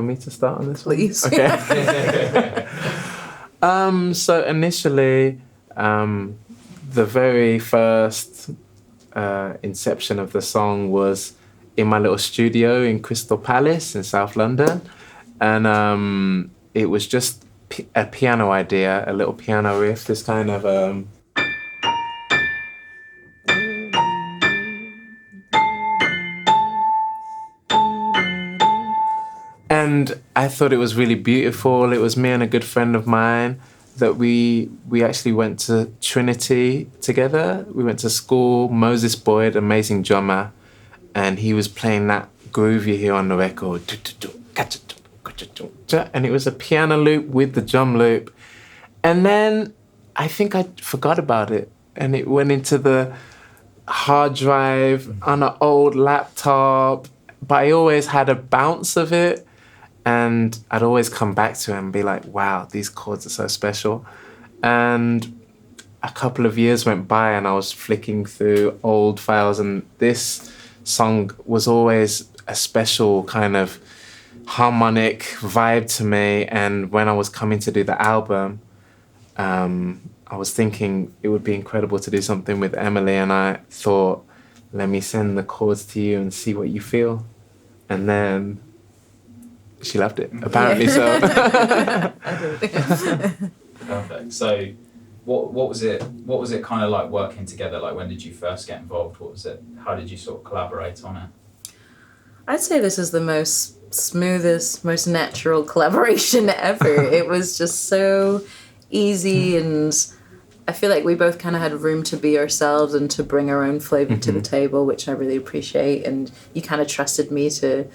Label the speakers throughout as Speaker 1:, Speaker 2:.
Speaker 1: me to start on this
Speaker 2: Please.
Speaker 1: one? Okay. So initially, the very first inception of the song was in my little studio in Crystal Palace in South London. And it was just a piano idea, a little piano riff, this kind of... And I thought it was really beautiful. It was me and a good friend of mine that we actually went to Trinity together. We went to school. Moses Boyd, amazing drummer, and he was playing that groove you hear on the record. And it was a piano loop with the drum loop. And then I think I forgot about it, and it went into the hard drive on an old laptop, but I always had a bounce of it. And I'd always come back to it and be like, wow, these chords are so special. And a couple of years went by and I was flicking through old files, and this song was always a special kind of harmonic vibe to me. And when I was coming to do the album, I was thinking it would be incredible to do something with Emeli, and I thought, let me send the chords to you and see what you feel. And then she loved it, apparently. So.
Speaker 3: Perfect. So, what was it? What was it kind of like working together? Like, when did you first get involved? What was it? How did you sort of collaborate on it?
Speaker 2: I'd say this is the most smoothest, most natural collaboration ever. It was just so easy, and I feel like we both kind of had room to be ourselves and to bring our own flavour to the table, which I really appreciate. And you kind of trusted me to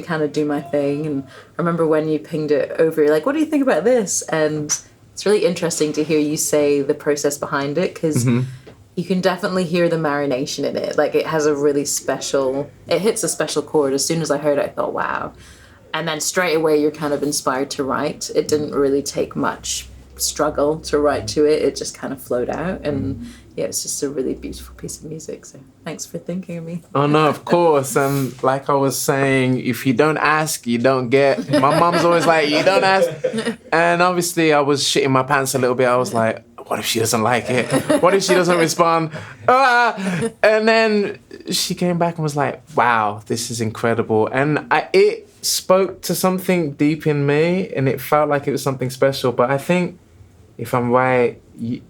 Speaker 2: kind of do my thing. And I remember when you pinged it over, you're like, what do you think about this? And it's really interesting to hear you say the process behind it, because you can definitely hear the marination in it. Like, it has a really special, it hits a special chord. As soon as I heard it, I thought, wow. And then straight away, you're kind of inspired to write. It didn't really take much struggle to write to it. It just kind of flowed out. And yeah, it's just a really beautiful piece of music. So thanks for thinking of me.
Speaker 1: Oh no, of course. And like I was saying, if you don't ask, you don't get. My mom's always like, you don't ask. And obviously I was shitting my pants a little bit. I was like, what if she doesn't like it? What if she doesn't respond? And then she came back and was like, wow, this is incredible. And it spoke to something deep in me, and it felt like it was something special. But I think, if I'm right,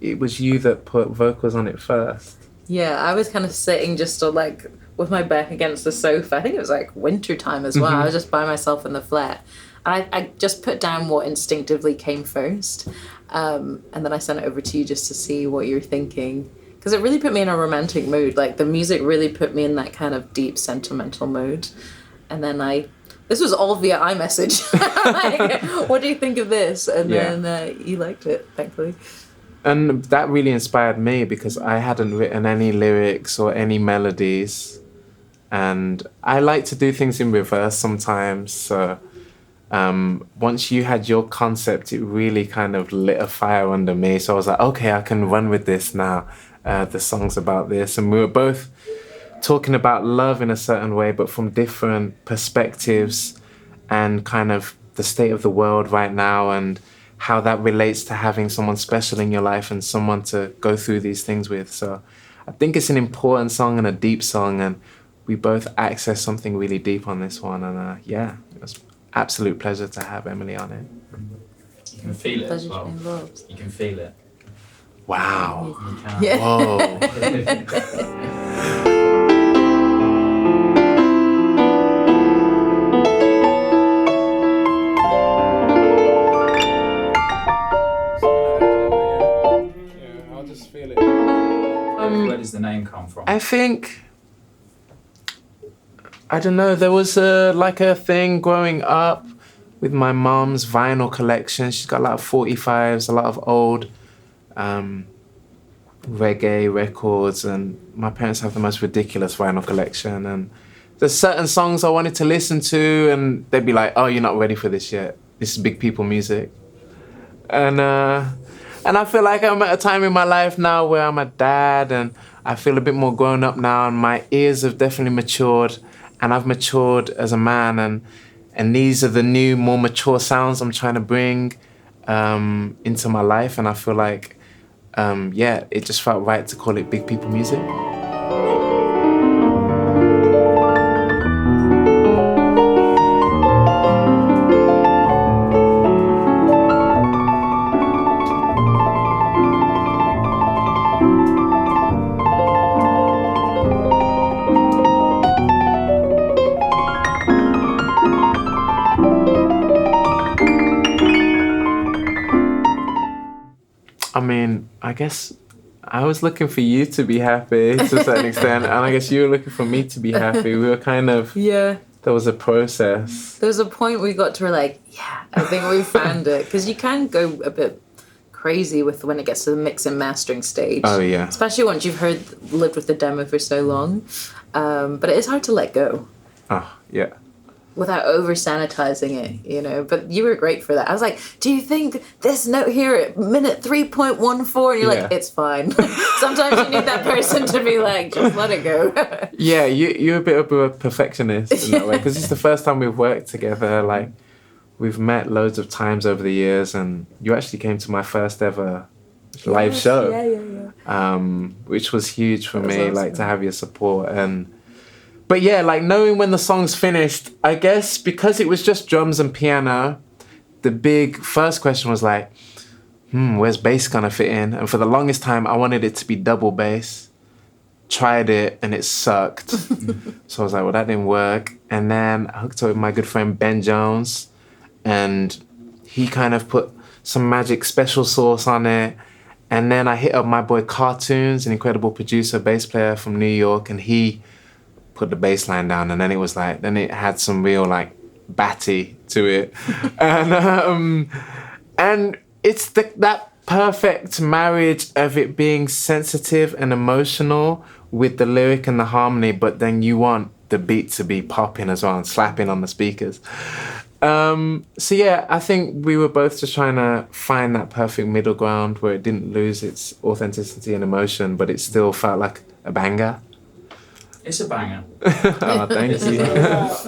Speaker 1: it was you that put vocals on it first.
Speaker 2: Yeah, I was kind of sitting just like with my back against the sofa. I think it was like winter time as well. I was just by myself in the flat. And I just put down what instinctively came first. And then I sent it over to you just to see what you're thinking. Because it really put me in a romantic mood. Like, the music really put me in that kind of deep, sentimental mood. And then this was all via iMessage. Like, what do you think of this? And then you liked it, thankfully.
Speaker 1: And that really inspired me, because I hadn't written any lyrics or any melodies. And I like to do things in reverse sometimes. So once you had your concept, it really kind of lit a fire under me. So I was like, okay, I can run with this now. The song's about this. And we were both talking about love in a certain way, but from different perspectives, and kind of the state of the world right now, and how that relates to having someone special in your life and someone to go through these things with. So I think it's an important song and a deep song, and we both access something really deep on this one. And it was an absolute pleasure to have Emeli on it.
Speaker 3: You can feel it as well.
Speaker 2: Involved.
Speaker 3: You can feel it.
Speaker 1: Wow.
Speaker 3: You can.
Speaker 2: Yeah.
Speaker 1: Whoa.
Speaker 3: Where does the name come from?
Speaker 1: I think, I don't know, there was a thing growing up with my mom's vinyl collection. She's got a lot of 45s, a lot of old reggae records, and my parents have the most ridiculous vinyl collection. And there's certain songs I wanted to listen to, and they'd be like, oh, you're not ready for this yet. This is big people music. And I feel like I'm at a time in my life now where I'm a dad, and I feel a bit more grown up now, and my ears have definitely matured, and I've matured as a man, And these are the new, more mature sounds I'm trying to bring into my life. And I feel like, it just felt right to call it Big People Music. I mean, I guess I was looking for you to be happy to a certain extent, and I guess you were looking for me to be happy. We were kind of...
Speaker 2: Yeah.
Speaker 1: There was a process.
Speaker 2: There was a point we got to where like, yeah, I think we found it. Because you can go a bit crazy with when it gets to the mix and mastering stage.
Speaker 1: Oh, yeah.
Speaker 2: Especially once you've lived with the demo for so long. But it is hard to let go.
Speaker 1: Oh, yeah.
Speaker 2: Without over sanitizing it, but you were great for that. I was like, do you think this note here at minute 3.14? And you're like, it's fine. Sometimes you need that person to be like, just let it go.
Speaker 1: Yeah, you're a bit of a perfectionist in that way, because it's the first time we've worked together. Like, we've met loads of times over the years, and you actually came to my first ever live show.
Speaker 2: Yeah.
Speaker 1: Which was huge for me,
Speaker 2: awesome.
Speaker 1: like, to have your support. But yeah, like, knowing when the song's finished, I guess because it was just drums and piano, the big first question was like, where's bass gonna fit in? And for the longest time, I wanted it to be double bass. Tried it, and it sucked. So I was like, well, that didn't work. And then I hooked up with my good friend Ben Jones, and he kind of put some magic special sauce on it. And then I hit up my boy Cartoons, an incredible producer, bass player from New York, and he put the bass line down, and then it was like, then it had some real like batty to it. And it's that perfect marriage of it being sensitive and emotional with the lyric and the harmony, but then you want the beat to be popping as well and slapping on the speakers. So yeah, I think we were both just trying to find that perfect middle ground where it didn't lose its authenticity and emotion, but it still felt like a banger.
Speaker 3: It's a banger.
Speaker 1: Oh, thank you.
Speaker 3: An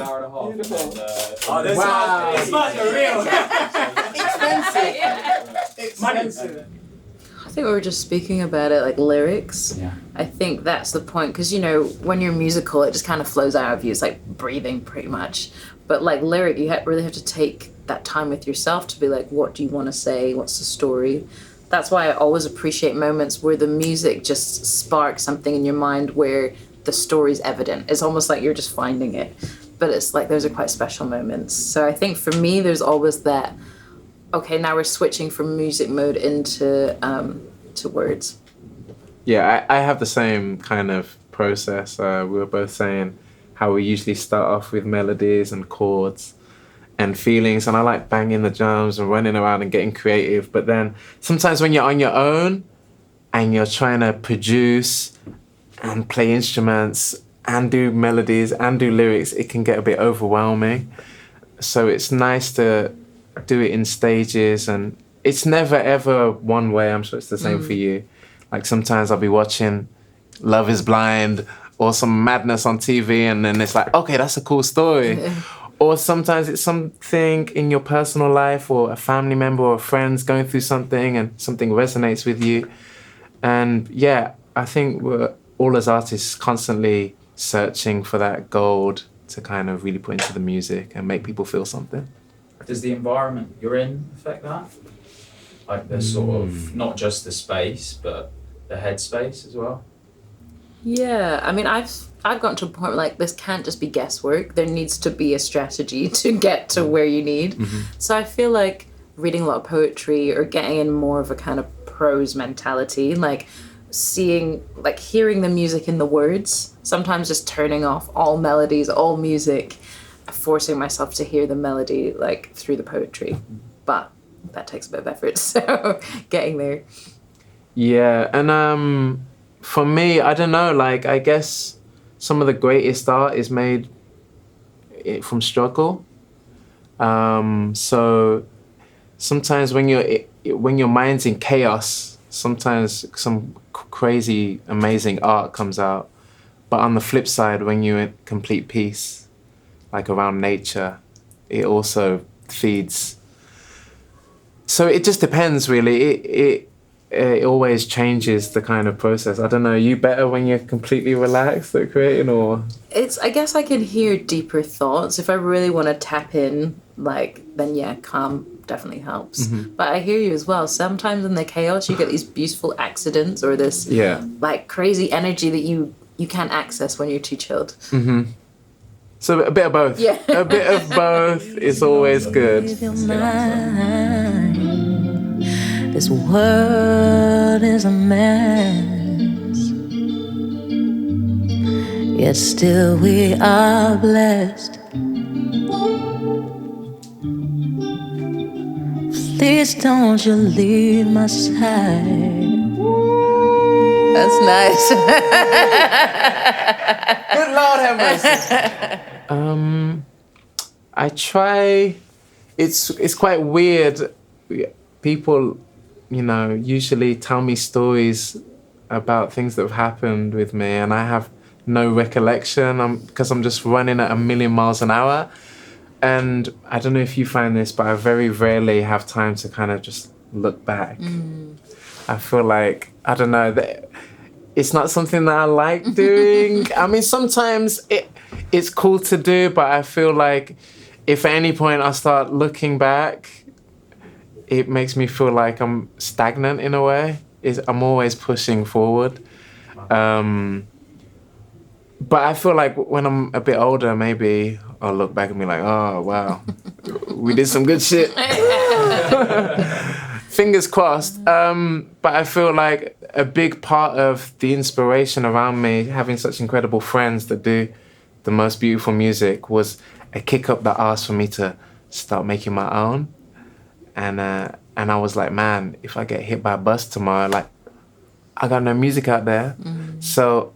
Speaker 3: hour and a half.
Speaker 4: Wow.
Speaker 3: It's not real.
Speaker 4: Expensive.
Speaker 2: I think we were just speaking about it, like lyrics.
Speaker 3: Yeah.
Speaker 2: I think that's the point, because when you're musical, it just kind of flows out of you. It's like breathing, pretty much. But like lyric, you really have to take that time with yourself to be like, what do you want to say? What's the story? That's why I always appreciate moments where the music just sparks something in your mind where the story's evident. It's almost like you're just finding it. But it's like those are quite special moments. So I think for me, there's always that, okay, now we're switching from music mode into to words.
Speaker 1: Yeah, I have the same kind of process. We were both saying how we usually start off with melodies and chords and feelings, and I like banging the drums and running around and getting creative. But then sometimes when you're on your own and you're trying to produce and play instruments and do melodies and do lyrics, it can get a bit overwhelming. So it's nice to do it in stages, and it's never ever one way. I'm sure it's the same for you. Like sometimes I'll be watching Love is Blind or some madness on TV, and then it's like, okay, that's a cool story. Or sometimes it's something in your personal life or a family member or friends going through something and something resonates with you. And yeah, I think we're all as artists constantly searching for that gold to kind of really put into the music and make people feel something.
Speaker 3: Does the environment you're in affect that? Like the sort of, not just the space, but the headspace as well?
Speaker 2: Yeah, I mean, I've gotten to a point where like this can't just be guesswork. There needs to be a strategy to get to where you need. So I feel like reading a lot of poetry or getting in more of a kind of prose mentality, like hearing the music in the words, sometimes just turning off all melodies, all music, forcing myself to hear the melody like through the poetry. But that takes a bit of effort, so getting there. Yeah,
Speaker 1: and for me, I don't know, like I guess some of the greatest art is made from struggle. So sometimes when your mind's in chaos, sometimes some crazy, amazing art comes out. But on the flip side, when you're in complete peace, like around nature, it also feeds. So it just depends, really. It always changes the kind of process. I don't know. Are you better when you're completely relaxed at creating, or?
Speaker 2: I guess I can hear deeper thoughts. If I really want to tap in, like, then yeah, calm definitely helps. But I hear you as well. Sometimes in the chaos, you get these beautiful accidents or this like crazy energy that you can't access when you're too chilled.
Speaker 1: So a bit of both.
Speaker 2: Yeah.
Speaker 1: A bit of both is always good.
Speaker 2: This world is a mess, yet still we are blessed. Please don't you leave my side. That's nice.
Speaker 1: Good Lord have mercy. I try. It's quite weird. People, you know, usually tell me stories about things that have happened with me, and I have no recollection because I'm just running at 1,000,000 miles an hour. And I don't know if you find this, but I very rarely have time to kind of just look back. I feel like, I don't know, that it's not something that I like doing. I mean, sometimes it's cool to do, but I feel like if at any point I start looking back, it makes me feel like I'm stagnant in a way. I'm always pushing forward. But I feel like when I'm a bit older, maybe I'll look back and be like, oh, wow, we did some good shit. Fingers crossed. But I feel like a big part of the inspiration around me, having such incredible friends that do the most beautiful music, was a kick up the arse for me to start making my own. And I was like, man, if I get hit by a bus tomorrow, like, I got no music out there. So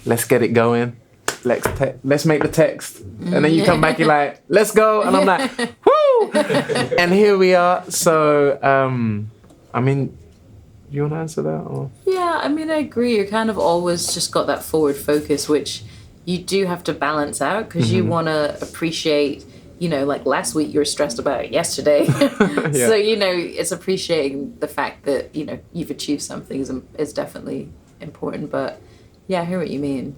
Speaker 1: let's get it going. Let's make the text. And then you come back, you're like, let's go. And I'm like, woo! And here we are. So, I mean, you want to answer that? Or?
Speaker 2: Yeah, I mean, I agree. You're kind of always just got that forward focus, which you do have to balance out because you want to appreciate, you know, like last week you were stressed about it yesterday. So, you know, it's appreciating the fact that, you know, you've achieved something is definitely important. But yeah, I hear what you mean.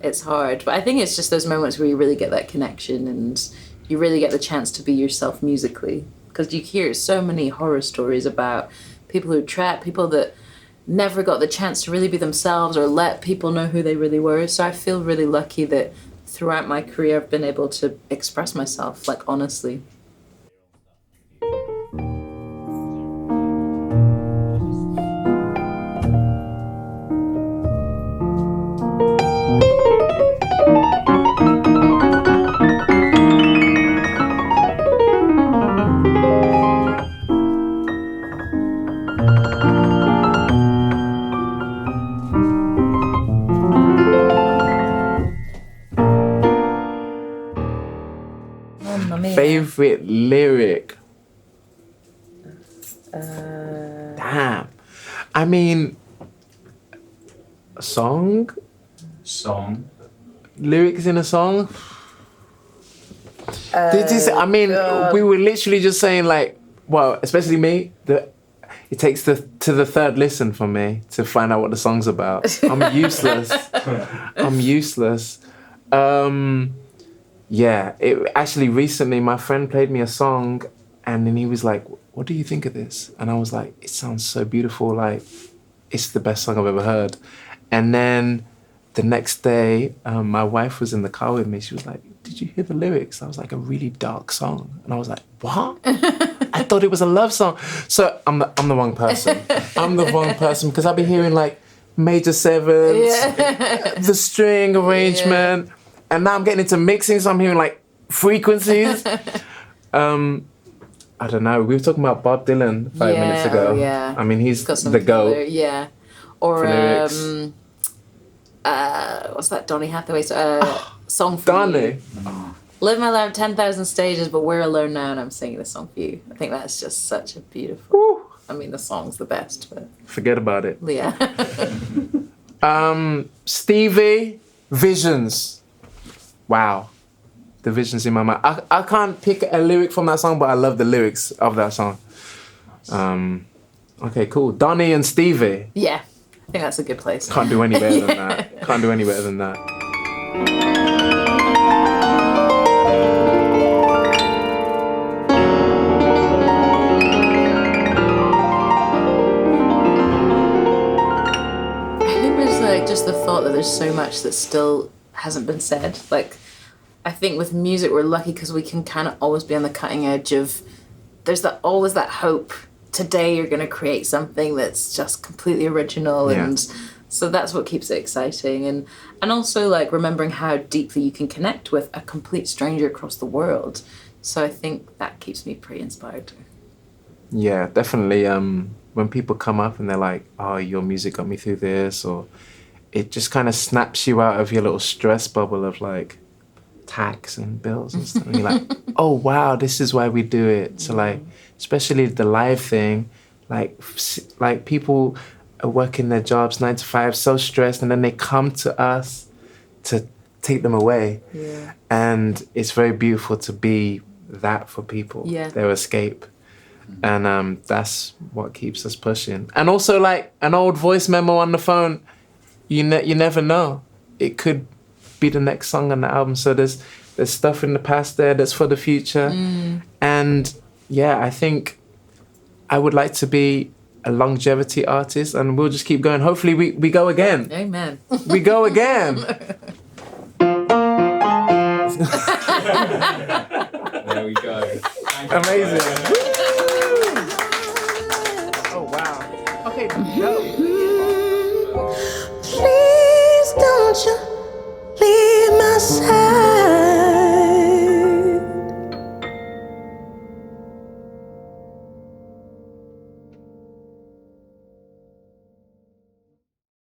Speaker 2: It's hard. But I think it's just those moments where you really get that connection and you really get the chance to be yourself musically. Because you hear so many horror stories about people who are trapped, people that never got the chance to really be themselves or let people know who they really were. So I feel really lucky that throughout my career I've been able to express myself, like, honestly.
Speaker 1: Favorite lyric? Damn. I mean, a song? Lyrics in a song? I mean, we were literally just saying, like, well, especially me, that it takes to the third listen for me to find out what the song's about. I'm useless. Yeah, actually recently my friend played me a song and then he was like, what do you think of this? And I was like, it sounds so beautiful, like it's the best song I've ever heard. And then the next day, my wife was in the car with me. She was like, did you hear the lyrics? I was like, a really dark song. And I was like, what? I thought it was a love song. So I'm the wrong person. I'm the wrong person because I've been hearing like major sevens, the string arrangement. And now I'm getting into mixing, so I'm hearing like frequencies. I don't know. We were talking about Bob Dylan 5 minutes ago.
Speaker 2: Yeah.
Speaker 1: I mean, he's the GOAT.
Speaker 2: Yeah. Or what's that Donny Hathaway song for
Speaker 1: Donny.
Speaker 2: You? Live my life 10,000 stages, but we're alone now, and I'm singing this song for you. I think that's just such a beautiful.
Speaker 1: Woo.
Speaker 2: I mean, the song's the best, but
Speaker 1: Forget about it.
Speaker 2: yeah.
Speaker 1: Stevie, Visions. Wow. the visions in my mind. I can't pick a lyric from that song, but I love the lyrics of that song. Okay, cool. Donnie and Stevie.
Speaker 2: Yeah, I think that's a good place.
Speaker 1: Can't do any better than that. Can't do any better than that.
Speaker 2: I think there's like just the thought that there's so much that still hasn't been said. Like, I think with music we're lucky because we can kind of always be on the cutting edge of. There's always that hope. Today you're going to create something that's just completely original, and so that's what keeps it exciting, and also like remembering how deeply you can connect with a complete stranger across the world. So I think that keeps me pretty inspired.
Speaker 1: Yeah, definitely. When people come up and they're like, "Oh, your music got me through this," or it just kind of snaps you out of your little stress bubble of like tax and bills and stuff. And you're like, "Oh wow, this is why we do it." So like, especially the live thing, like people are working their jobs 9 to 5, so stressed, and then they come to us to take them away.
Speaker 2: Yeah.
Speaker 1: And it's very beautiful to be that for people.
Speaker 2: Yeah.
Speaker 1: Their escape. And that's what keeps us pushing. And also like an old voice memo on the phone, you never know. It could be the next song on the album. So there's stuff in the past there that's for the future. And yeah, I think I would like to be a longevity artist, and we'll just keep going. Hopefully we go again.
Speaker 2: Amen.
Speaker 1: We go again.
Speaker 3: There we go.
Speaker 1: Amazing.